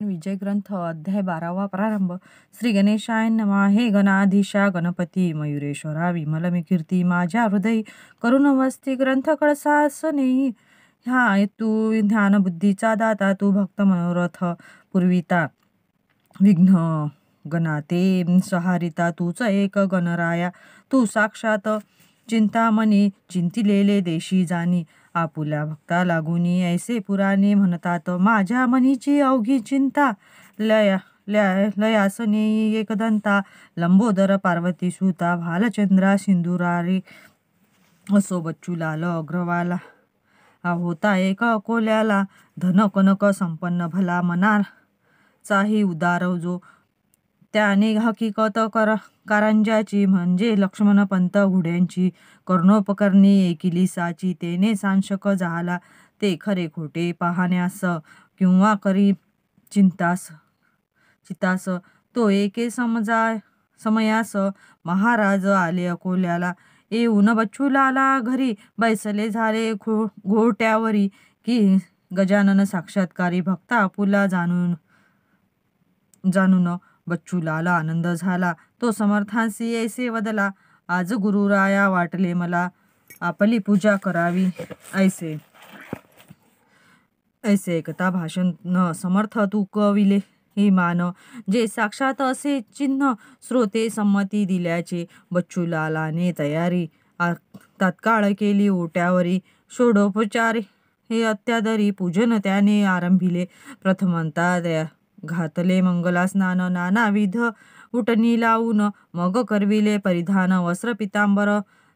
विजय ग्रंथ अध्याय 12वा प्रारंभ. श्री गणेशाय नमः. हे गणाधीशा गणपती मयुरेश्वरा विमल कीर्ती माझ्या हृदयी करुण वस्ती ग्रंथ कळसासनेही. ह्या तू ध्यान बुद्धीचा दाता, तू भक्त मनोरथ पूर्विता, विघ्न गणाते सहारिता, तूच एक गणराया, तू साक्षात चिंतामणी चिंतिलेले देशी जाणी. आपुल्या भक्ता लागुनी ऐसे पुराणे म्हणतात, माझ्या मनीची अवघी चिंता. लयासने एकदंता, लंबोदर पार्वती सुता, भालचंद्रा सिंधुरारी, असो बच्चूलाल अग्रवाला. होता एक अकोल्याला, धन कनक संपन्न भला मनाचाही उदार जो. त्याने हकीकत कारंजाची, म्हणजे लक्ष्मणपंत घोड्यांची, कर्णोपकरणी एकिली साची. तेने सांशक झाला ते खरे खोटे पाहण्यास, किंवा करी चितास. तो एके समयास महाराज आले अकोल्याला. येऊन बच्चूलाला घरी बैसले झाले घोट्यावरी, की गजानन साक्षात्कारी भक्ता आपुला जाणून बच्चूलाला आनंद झाला. तो समर्थांसी ऐसे वदला, आज गुरुराया वाटले मला, आपली पूजा करावी. ऐसे एकता भाषण न समर्थ तू कविले हे मान, जे साक्षात असे चिन्ह श्रोते संमती दिल्याचे. बच्चूलालाने तयारी तात्काळ केली ओट्यावरी, षोडोपचार हे अत्यादरी पूजन त्याने आरंभिले. प्रथमता घातले मंगला स्नान, नानाविध उटणी लावून, मग करविले परिधान वस्त्र पितांबर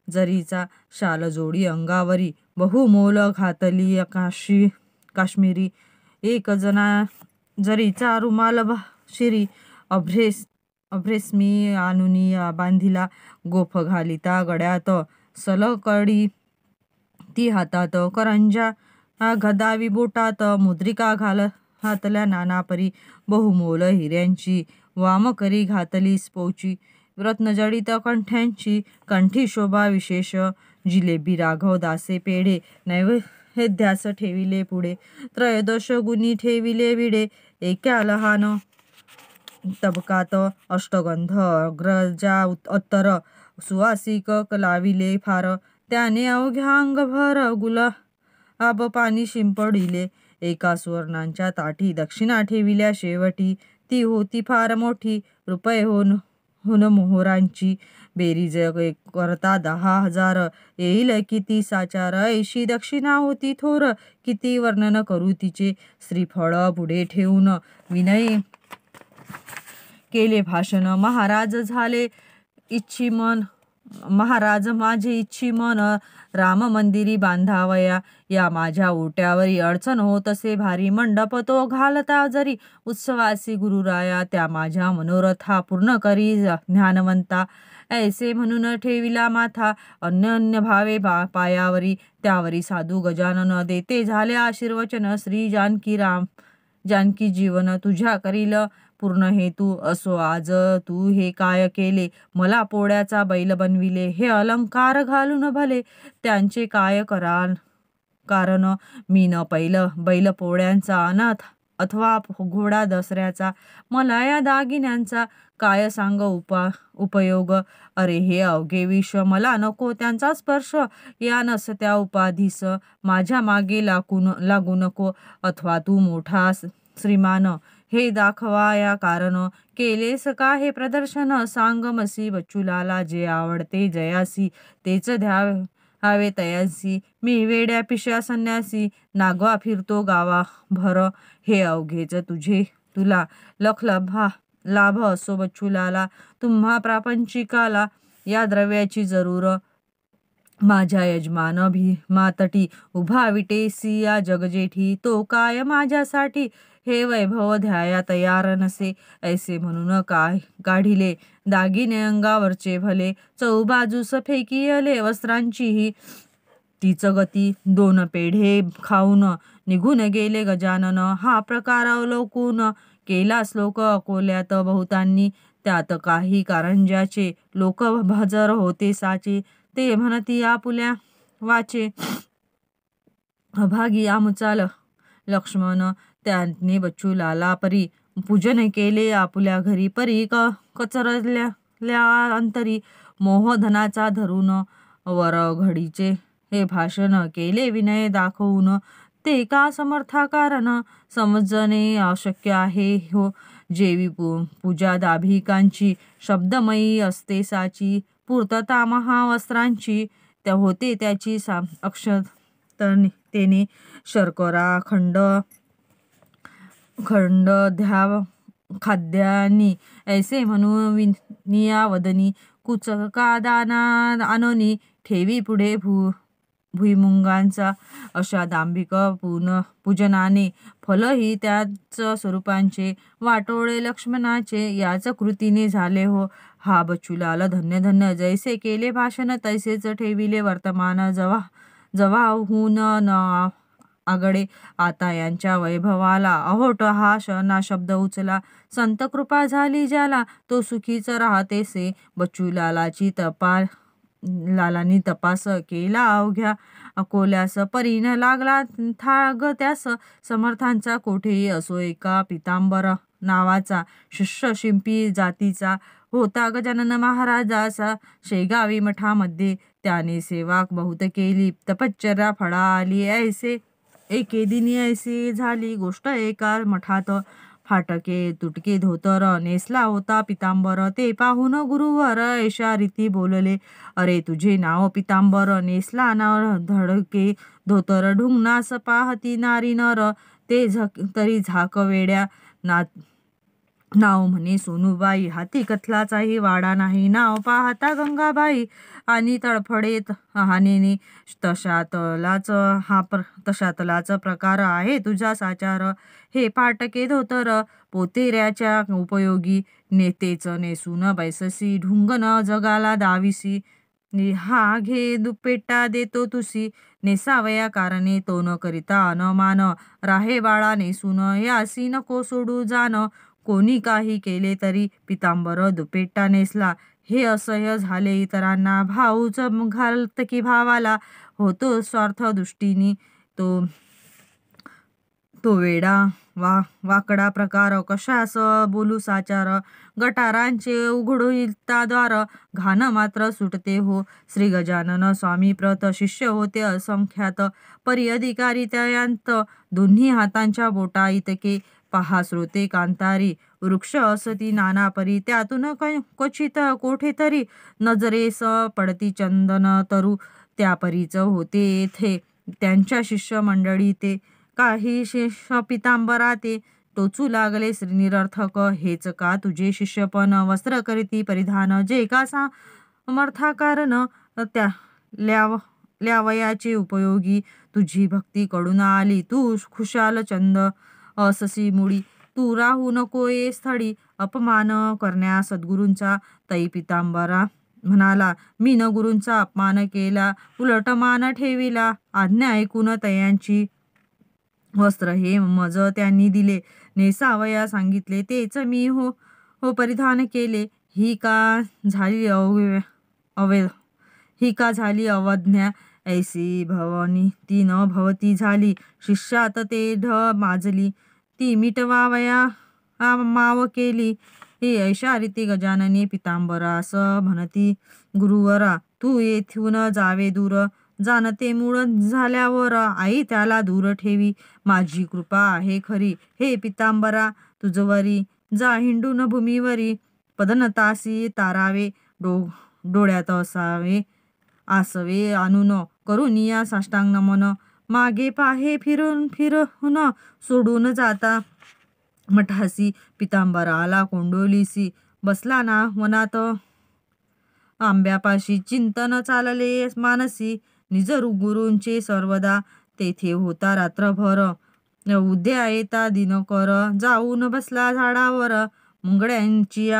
जरीचा, शाल जोडी अंगावरी, बहुमोल घातली काश्मीरी, एक जना जरीचा रुमाल शिरी, अभ्रेस्मी आणुनी बांधिला, गोफ घालिता गड्यात, सलकडी ती हातात, करंजा गदावी बोटात, मुद्रिका घातल्या नानापरी, बहुमोल हिऱ्यांची, वामकरी घातली स्पोची, रत्नजडित कंठ्यांची, कंठी शोभा विशेष, जिलेबी राघव दासे पेढे, नैवेद्यास ठेविले पुढे, त्रयोदश गुणी ठेविले विडे, एका लहान तबकात अष्टगंध अग्रजा अत्तर, सुवासिक लाविले फार, त्याने अवघ्या अंगभर गुलाब पाणी शिंपडिले. एका सुवर्णांच्या ताटी दक्षिणा ठेविल्या शेवटी, ती होती फार मोठी, रुपये होन मोहरांची, बेरीज करता 10,000, येईल किती साचार, ऐशी दक्षिणा होती थोर, किती वर्णन करू तिचे. श्रीफळ पुढे ठेवून विनयी केले भाषण, महाराज माझे इच्छी मन, राम मंदिरी बांधावया, या माझ्या ओट्यावरी. अडचण होत असे भारी, मंडप तो घालता जरी, उत्सवासी गुरुराया, त्या माझ्या मनोरथा पूर्ण करी ज्ञानवंता. ऐसे म्हणून ठेविला माथा, अन्य भावे पायावरी, त्यावरी साधू गजानन देते झाले आशीर्वचन. श्री जानकी जीवन तुझ्या करील पूर्ण हेतू, असो आज तू हे काय केले, मला पोळ्याचा बैल बनविले. हे अलंकार घालून भले, त्यांचे काय कारण, मी न बैल पोळ्यांचा अनाथ, अथवा घोडा दसऱ्याचा, मला या दागिन्यांचा काय सांग उपयोग. अरे हे अवघे विष, मला नको त्यांचा स्पर्श, या नसत्या उपाधीस माझ्या मागे लागू नको. अथवा तू मोठा श्रीमान, हे दाखवाया कारण, केलेस का हे प्रदर्शन, सांग मसी बच्चूलाला, जे आवडते जयासी, तेच द्यावे तयासी. मी वेड्या पिशा संन्यासी, नागवा फिरतो गावाभर, हे अवघेच तुला लख लाभ असो बच्चूलाला. तुम्हा प्रापंचिकाला या द्रव्याची जरूर, माझ्या यजमान भीमातटी उभा विटेसी या जगजेठी, तो काय माझ्यासाठी हे वैभव द्याया तयार नसे. ऐसे म्हणून काढिले दागिने अंगावरचे भले, चौबाजूस फेकियले वस्त्रांचीही तीच गती. 2 पेढे खाऊन निघून गेले गजानन, हा प्रकार अवलोकून केला श्लोक अकोल्यात बहुतांनी. त्यात काही कारंज्याचे लोक हजर होते साचे, ते म्हणती आपुल्या वाचे, अभागी आमुचा लक्ष्मण त्यांनी बच्चूलाला परी पूजन केले आपुल्या घरी परी कचरल्या अंतरी मोहधनाचा धरून वर घडीचे हे भाषण केले विनय दाखवून ते का समर्थाकारण समजणे अशक्य आहे हो जेवी पूजा दाभिकांची शब्दमयी असते साची पूर्तता महावस्त्रांची त्या होते त्याची अक्षतेने शर्करा खंड खाद्यानी ऐसे म्हणून विनिया वदनी कुचका दाना आणोनी ठेवी पुढे भुईमुंगांचा अशा दांभिक पूजनाने फलही त्याच स्वरूपांचे वाटोळे लक्ष्मणाचे याच कृतीने झाले हो हा बच्चूलाल धन्य धन्य जैसे केले भाषण तैसेच ठेविले वर्तमान जवाहून न आगडे आता यांच्या वैभवाला अहोट हा ना शब्द उचला संत कृपा झाली ज्याला तो सुखीच राहतेसे बच्चूलालाची लालांनी तपास केला अवघ्या अकोल्यास परीन लागला थाग त्यास समर्थांचा कोठेही असो एका पितांबर नावाचा शिष्य शिंपी जातीचा होता गजानन महाराजाचा शेगावी मठामध्ये त्याने सेवा बहुत केली तपश्चर्या फळा आली ऐसे एके दिनी ऐसी झाली गोष्ट एका मठात फाटके तुटके धोतर नेसला होता पितांबर ते पाहून गुरुवर ऐशा रीती बोलले अरे तुझे नाव पितांबर नेसला ना धडके धोतर ढुंगणास पाहती नारी नर ते तरी झाक वेड्या नाव म्हणे सोनूबाई हाती कथलाचाही वाडा नाही नाव पाहता गंगाबाई आणि तळफडेत हानेने तशातलाच प्रकार आहे तुझा साचार हे फाटके धोतर पोतेऱ्याच्या उपयोगी नेतेच नेसून बैससी ढुंगन जगाला दाविसी हा घे दुपेटा देतो तुसी नेसावया कारणे तो न करिता अनमान राहे बाळा नेसून यासी नको सोडू जाण कोणी काही केले तरी पितांबर दुपेटा नेसला हे असह्य झाले इतरांना भाऊच घालत की भावाला होतो स्वार्थ दृष्टीने तो वेडा वाकडा प्रकार कशास बोलू साचार गटारांचे उघडुताद्वार घाण मात्र सुटते हो श्री गजानन स्वामी प्रत शिष्य होते असंख्यात परी अधिकारी त्यांत दोन्ही हातांच्या बोटा इतके पहा श्रोते कांतारी वृक्ष असती नाना परी त्यातून क्वचित कोठेतरी नजरेस पडती चंदन तरु त्या परीच होते येथे त्यांच्या शिष्य मंडळी ते काही शिष्य पितांबरा ते टोचू लागले निरर्थक हेच का तुझे शिष्य पण वस्त्र करीती परिधान जे का समर्थाकारण ल्यावयाचे उपयोगी तुझी भक्ती कडून आली तू खुशाल चंद अससी मुळी तू राहू नको ये स्थळी अपमान करण्या सद्गुरूंचा तै पितांबरा म्हणाला मी न गुरूंचा अपमान केला उलट मान ठेविला आज्ञा ऐकून तयांची वस्त्र हे मज त्यांनी दिले नेसावया सांगितले तेच मी हो परिधान केले ही का झाली अवज्ञा ऐसी भवनी ती न भवती झाली शिष्यात ते माजली ती मिटवावया माव केली ही ऐशा रीती गजाननी पितांबरास म्हणती गुरुवरा तू येथून जावे दूर जाणते मूळ झाल्यावर आई त्याला दूर ठेवी माझी कृपा आहे खरी हे पितांबरा तुझवरी जा हिंडून भूमीवरी पदनतासी तारावे डोळ्यात आसवे आणून करुनिया साष्टांग नमन मागे पाहे फिरून सोडून जाता मठासी पितांबराला कोंडोलीसी बसला ना वनात आंब्यापाशी चिंतन चालले मानसी निज गुरूंचे सर्वदा तेथे होता रात्रभर उद्या येता दिनकर जाऊन बसला झाडावर मुंगड्यांची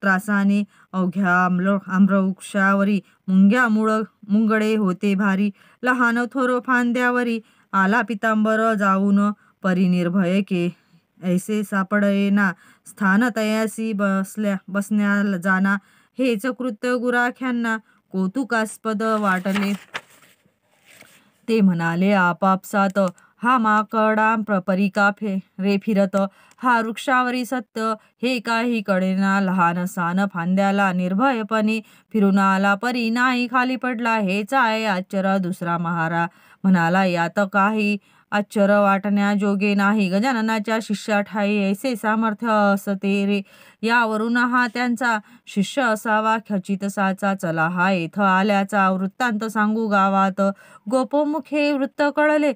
त्रासाने अवघ्या आम्रवृक्षावरी मुंगडे होते भारी लहान थोर फांद्यावरी आला पितांबर जाऊन परिनिर्भय के ऐसे सापडेना स्थान तयासी बसण्या जाना हेच कृत्य गुराख्यांना कौतुकास्पद वाटले ते म्हणाले आपापसात हा माकडा परिका रे फिरत, हा वृक्षावरी सत्य हे काही कळेना. लहान सान फांद्याला निर्भयपणे फिरून आला, परी नाही खाली पडला. हेच आहे आश्चर्य. दुसरा महारा म्हणाला, यात काही आश्चर्य वाटण्याजोगे नाही. गजाननाच्या शिष्या ठाई ऐसे सामर्थ्य असते रे. यावरून हा त्यांचा शिष्य असावा खचित साचा. चला हा येथ आल्याचा वृत्तांत सांगू गावात. गोपमुखे वृत्त कळले,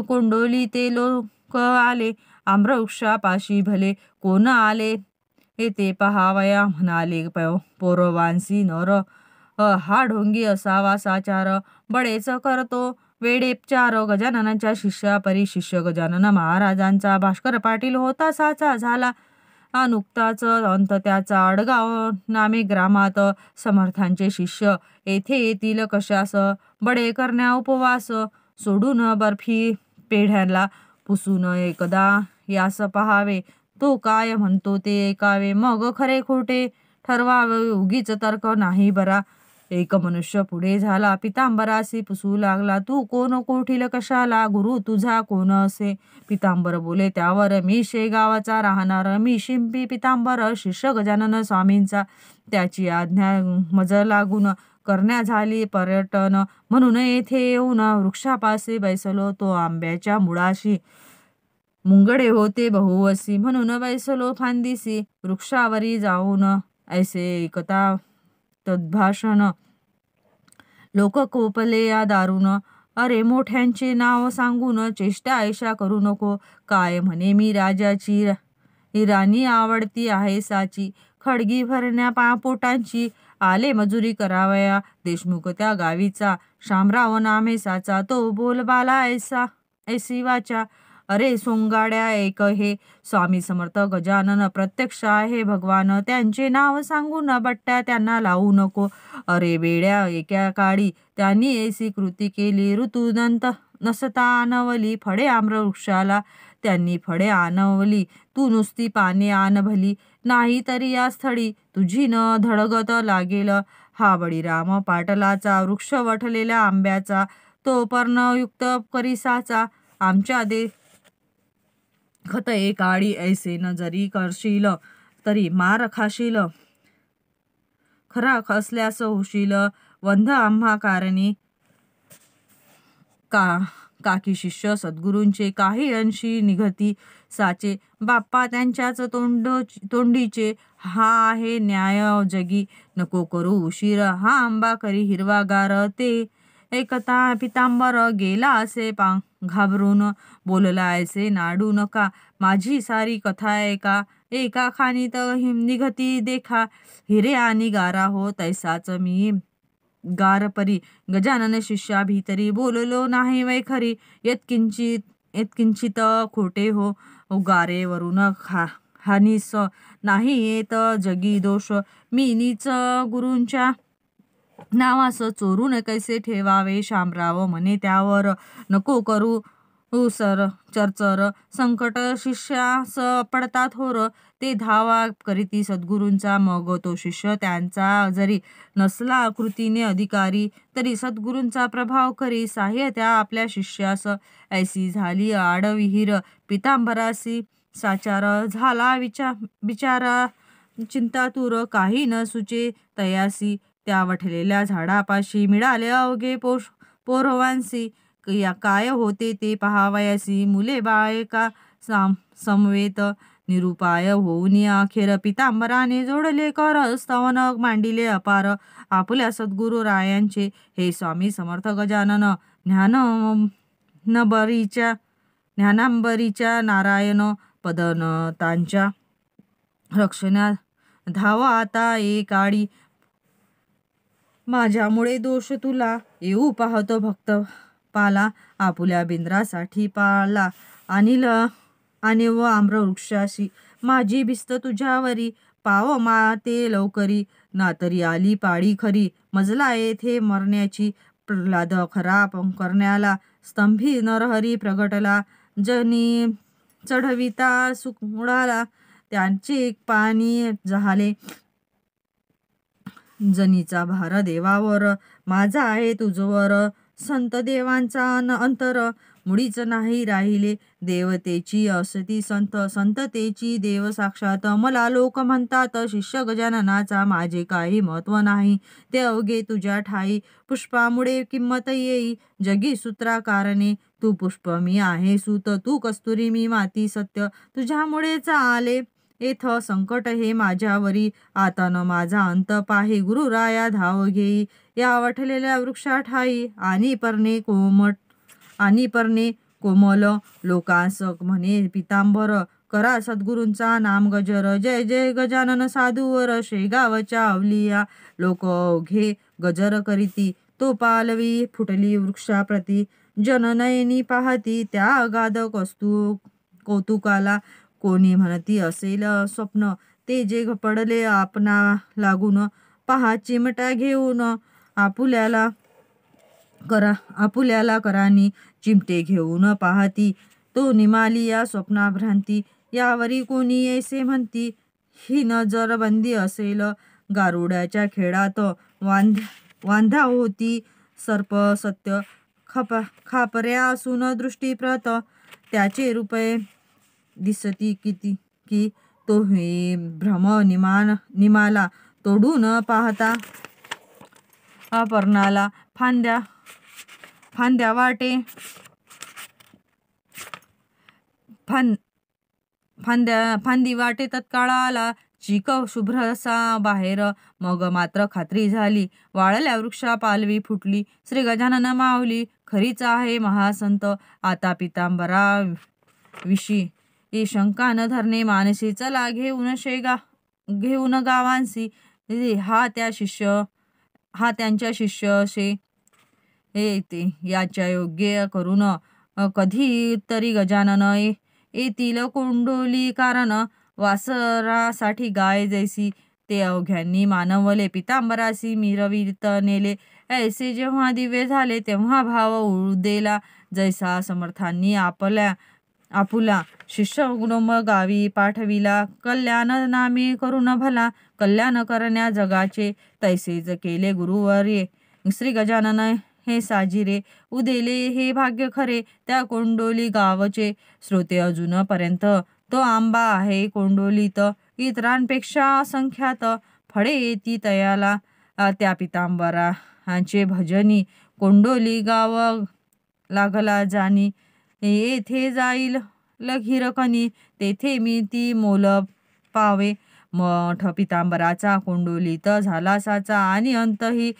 कोंडोली ते लोक आले. आम्रवृक्षापाशी भले कोण आले, ते पहावया. म्हणाले पौरवांसी नर, हा ढोंगी असावा साचार. बळेच करतो वेडेपचार. गजाननाच्या शिष्या परी शिष्य गजानन महाराजांचा. भास्कर पाटील होता साचा झाला नुकताच अंत त्याचा. अडगाव नामे ग्रामात समर्थांचे शिष्य येथे येतील कशास. बडे करण्या उपवास सोडून बर्फी पेढ्याला पुसून एकदा यास पहावे. तो काय म्हणतो ते ऐकावे, मग खरे खोटे ठरवावे. उगीच तर्क नाही बरा. एक मनुष्य पुढे झाला, पितांबरासी पुसू लागला. तू कोण कोठील कशाला, गुरु तुझा कोण असे. पितांबर बोले त्यावर, मी शेगावाचा राहणार. मी शिंपी पितांबर, शिष्य गजानन स्वामींचा. त्याची आज्ञा मज लागून करण्या झाली पर्यटन. म्हणून येथे येऊन वृक्षापाशी बैसलो तो आंब्याच्या मुळाशी. मुंगडे होते बहुवसी, म्हणून बैसलो फांदीसी. वृक्षावरी जाऊन ऐसे ऐकता तद्भाषण. लोक कोपले या दारुण, अरे मोठ्यांचे नाव सांगून चेष्टा ऐशा करू नको. काय म्हणे मी राजाची राणी आवडती आहे साची. खडगी भरण्या पोटांची आले मजुरी करावया. देशमुख त्या गावीचा शामराव नामे साचा. तो बोलबाला ऐसी वाचा. अरे सोंगाड्या ऐक हे स्वामी समर्थ गजानन प्रत्यक्ष आहे भगवान. त्यांचे नाव सांगून बट्ट्या त्यांना लावू नको. अरे वेड्या एका काळी त्यांनी ऐसी कृती केली. ऋतुदंत नसता आणवली फळे आम्रवृक्षाला. त्यांनी फळे आणवली, तू नुसती पाने आण भली. नाही तरी या स्थळी तुझी न धडगत लागेल. हा बळीराम पाटलाचा वृक्ष वठलेल्या आंब्याचा. तो पर्णयुक्त करिसाचा. आमच्या खत काळी ऐसे न जरी करशील तरी मार खाशील. खरा असल्यास होशील वंध आम्हा कारणी. काकी शिष्य सद्गुरूंचे काही अंशी निघती साचे. बाप्पा त्यांच्याच तोंडीचे. हा आहे न्याय जगी. नको करू उशीर, हा आंबा करी हिरवागार. ते एकता पितांबर गेला असे घाबरून. बोलला ऐसे नाडू नका, माझी सारी कथा ऐका. एका खाणीत निघती देखा, हिरे आणि गारा हो तैसाच मी गार परी. गजानन शिष्या भीतरी बोललो नाही वैखरी. यत्किंचित खोटे हो गारे वरून हानीस. नाही येत जगी दोष, मी नीच गुरूंच्या नावास चोरून कैसे ठेवावे. शामराव म्हणे त्यावर, नको करू चरचर. संकट शिष्यास पडता थोर. ते धावा करीती सद्गुरूंचा. मग तो शिष्य त्यांचा जरी नसला कृतीने अधिकारी, तरी सद्गुरूंचा प्रभाव करी सहाय्य त्या आपल्या शिष्यास. ऐसी झाली आडविहीर पितांबरासी साचार. झाला बिचारा चिंतातूर, काही न सुचे तयासी. त्या वठलेल्या झाडापाशी मिळाले अवघे पोरवांसी. काय होते ते पहावयासी. मुले बाळे का समवेत निरुपाय होऊन अखेर पितांबराने जोडले कर. स्तवन मांडिले अपार आपल्या सद्गुरु रायांचे. हे स्वामी समर्थ गजानन ज्ञानांबरीच्या नारायण पदनतांच्या रक्षणा धावा आता काळी. माझ्यामुळे दोष तुला येऊ पाहतो भक्त पाला. आपुल्या बिंद्रासाठी पाला आणि व आम्रवृक्षाशी. माझी भिस्त तुझ्यावरी पाव माते लवकरी. नातरी आली पाळी खरी, मजला येथे मरण्याची. प्रल्हाद खरा करण्याला, स्तंभी नरहरी प्रगटला. जनी चढविता सुकुळाला, त्यांचे पाणी झाले. जनीचा भार देवावर, माझा आहे तुझवर. संत देवांचा अंतर मुळीच नाही राहिले. देवतेची असती संत, संततेची देव साक्षात. मला लोक म्हणतात शिष्य गजाननाचा, माझे काही महत्व नाही. ते अवघे तुझ्या ठाई, पुष्पामुळे किंमत येई. जगी सूत्राकारणे, तू पुष्प मी आहे सूत. तू कस्तुरी मी माती सत्य, तुझ्यामुळेच आले येथ संकट हे माझ्यावरी. आता न माझा अंत पाही, गुरुराया धाव घेई. या वठलेल्या वृक्षा ठाई, आणि परणे कोमल. लोकांस म्हणे पितांबर, करा सद्गुरूंचा नाम गजर. जय जय गजानन साधूवर, शेगावच्या अवलिया. लोक अवघे गजर करीती, तो पालवी फुटली वृक्षाप्रती. जननयनी पाहती, त्या अगाध कौतुकाला. कोणी म्हणती असेल स्वप्न, ते जे पडले आपणा लागून. पहा चिमटा घेऊन आपुल्याला करानी, चिमटे घेऊन पाहती, तो निमाली या स्वप्नाभ्रांती. यावरी कोणी ऐसे म्हणती, ही नजरबंदी असेल. गारुड्याच्या खेळात वांधा होती सर्प सत्य. खापऱ्या असून दृष्टीप्रत, त्याचे रूपे दिसती किती की. तो हे भ्रम निमाला, तोडून पाहता पर्णाला. फांद्या वाटे फांदी वाटे तत्काळ आला, चिक शुभ्रसा बाहेर. मग मात्र खात्री झाली, वाळल्या वृक्षा पालवी फुटली. श्री गजानन माऊली खरीच आहे महासंत. आता पितांबरा विशी शंका न धरणे मानसी. चला घेऊन गावांसी. हा त्यांच्या शिष्य शे ते याच्या योग्य करून. कधी तरी गजानन येतील कोंडोली, कारण वासरासाठी गाय जैसी. ते अवघ्यांनी मानवले पितांबरासी, मिरवित नेले. ऐसे जेव्हा दिव्य झाले, तेव्हा भाव उदेला. जैसा समर्थांनी आपुला शिष्य कुटुंब गावी पाठविला. कल्याण नामे करून भला, कल्याण करण्या जगाचे. तैसेच केले गुरुवर्ये श्री गजानन हे साजिरे. उदेले हे भाग्य खरे, त्या कोंडोली गावचे. श्रोते अजूनपर्यंत तो आंबा आहे कोंडोलीत. इतरांपेक्षा असंख्यात फळे येती तयाला. त्या पितांबराचे भजनी, कोंडोली गाव लागला जाणी. येथे जाईल हिरकणी, तेथे मी ती मोल पावे. मठ पितांबराचा कोंडोलीत झाला साचा, आणि अंतही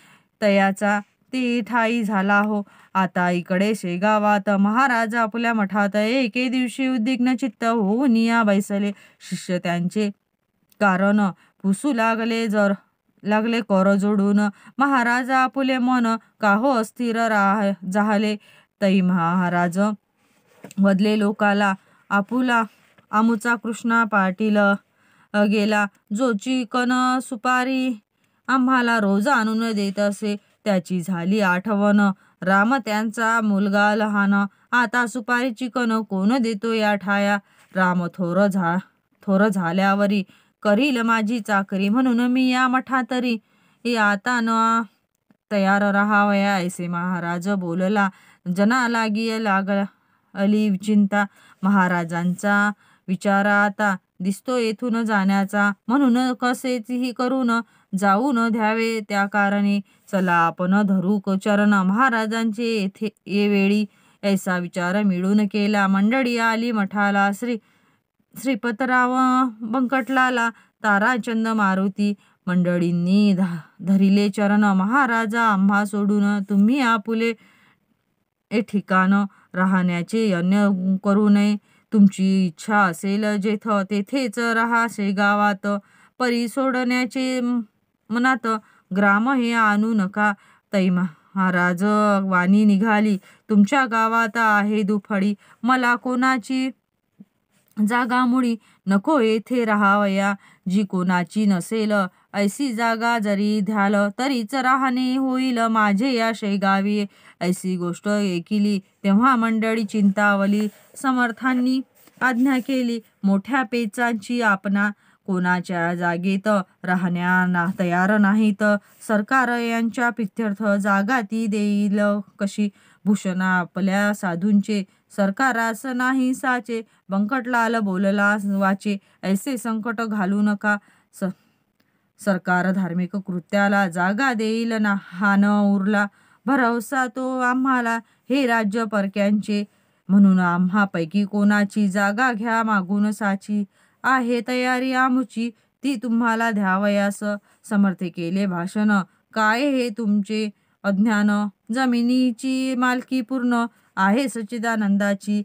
तयाचा ते ठाई झाला हो. आता इकडे शेगावात महाराज आपल्या मठात एके दिवशी उद्विग्न चित्त होऊन या बैसले. शिष्य त्यांचे कारण पुसू लागले कर जोडून. महाराज आपुले मन काहो अस्थिर झाले. तै महाराज वदले लोकाला, आमुचा कृष्णा पाटील गेला, जो चिकन सुपारी आम्हाला रोज आणून देत असे. त्याची झाली आठवण, राम त्यांचा मुलगा लहान. आता सुपारी चिकन कोण देतो या ठाया. राम थोर झाल्यावरी करील माझी चाकरी. म्हणून मी या मठातरी आता न तयार राहावया. ऐसे महाराज बोलला. जना लागली चिंता. महाराजांचा विचार आता दिसतो येथून जाण्याचा. म्हणून कसेही करून जाऊन द्यावे त्या कारणे. चला आपण धरू चरण महाराजांचे येथे वेळी. ऐसा विचार मिळून केला. मंडळी आली मठाला. श्रीपतराव बंकटलाला, ताराचंद मारुती मंडळींनी धरिले चरण. महाराजा आम्हा सोडून तुम्ही आपुले ठिकाण राहण्याचे अन्य करू नये. तुमची इच्छा असेल जेथ तेथेच राहा. शेगावात परी सोडण्याचे मनात ग्राम हे आणू नका. तै महाराज वाणी निघाली. तुमच्या गावात आहे दुफळी, मला कोणाची जागा मुळी. नको येथे राहावया. जी कोणाची नसेल ऐसी जागा जरी द्याल, तरीच राहणे होईल माझे या शेगावी. ऐसी गोष्ट ऐकिली तेव्हा मंडळी चिंतावली. समर्थांनी आज्ञा केली मोठ्या पेचांची. आपणा कोणाच्या जागेत राहण्या तयार नाहीत. सरकार यांच्या प्रित्यर्थ जागा ती देईल कशी. भूषणा आपल्या साधूंचे सरकारास नाही साचे. बंकटलाल बोलला वाचे, ऐसे संकट घालू नका. सरकार धार्मिक कृत्याला जागा देईल ना, हा न उरला भरवसा तो आम्हाला हे राज्य परक्यांचे. म्हणून आम्हापैकी कोणाची जागा घ्या मागून साची. आहे तयारी आमुची ती तुम्हाला द्यावयास. समर्थे केले भाषण, काय हे तुमचे अज्ञान. जमिनीची मालकी पूर्ण आहे सच्चिदानंदाची.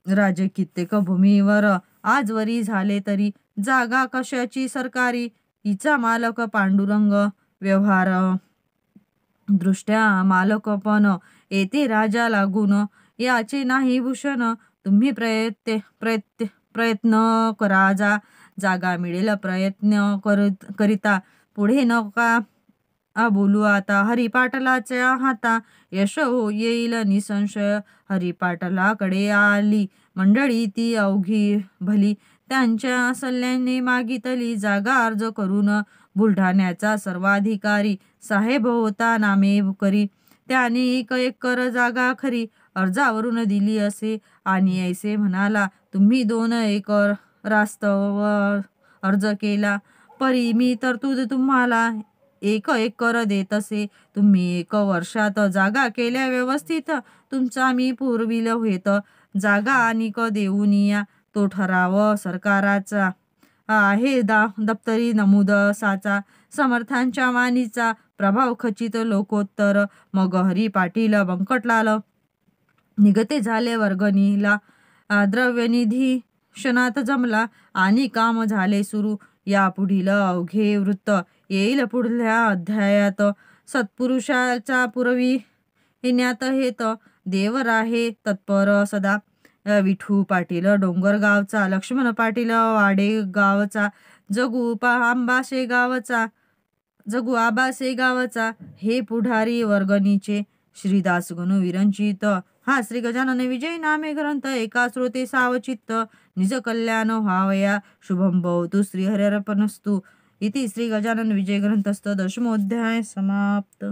राजे कित्येक भूमीवर आजवरी झाले तरी, जागा कशाची सरकारी. हिचा मालक पांडुरंग. व्यवहार दृष्ट्या मालक पण येते राजा लागून. याचे नाही भूषण, तुम्ही प्रयत्न करा जा. जागा मिळेल प्रयत्न करिता. पुढे नका बोलू आता. हरिपाटलाच्या हाता यश येईल निसंशय. हरिपाटलाकडे आली मंडळी ती अवघी भली. त्यांच्या सल्ल्याने मागितली जागा अर्ज करून. बुलढाण्याचा सर्वाधिकारी साहेब होता नामे करी. त्याने 1 एकर जागा खरी अर्जावरून दिली असे. आणि ऐसे म्हणाला, तुम्ही 2 एकर रास्तव अर्ज केला. परी मी तरतूद तुम्हाला 1 एकर देत असे. तुम्ही 1 वर्षात जागा केल्या व्यवस्थित. तुमचा मी पुरविल होत. जागा आणिक देऊन या. तो ठराव सरकाराचा आहे दप्तरी नमूद साचा. समर्थांच्या वाणीचा प्रभाव खचित लोकोत्तर. मग हरी पाटील बंकटलाल निगते झाले वर्गणीला. द्रव्यनिधी क्षणात जमला आणि काम झाले सुरू. या पुढील अवघे वृत्त येईल पुढल्या अध्यायात. सत्पुरुषाचा पुरवी येण्यात हेत. देवर आहे तत्पर सदा. विठू पाटील डोंगरगावचा, लक्ष्मण पाटील वाडेगावचा, जगू आबासे गावचा हे पुढारी वर्गणीचे. श्रीदास गणू विरंचित हा श्री गजानन विजय नामे ग्रंथ. एका श्रोते सावचित्त निज कल्याण व्हावया. शुभम भवतु श्री हरिर्पणस्तु. इति श्री गजानन विजय ग्रंथस्थ 10मोऽध्याय समाप्त.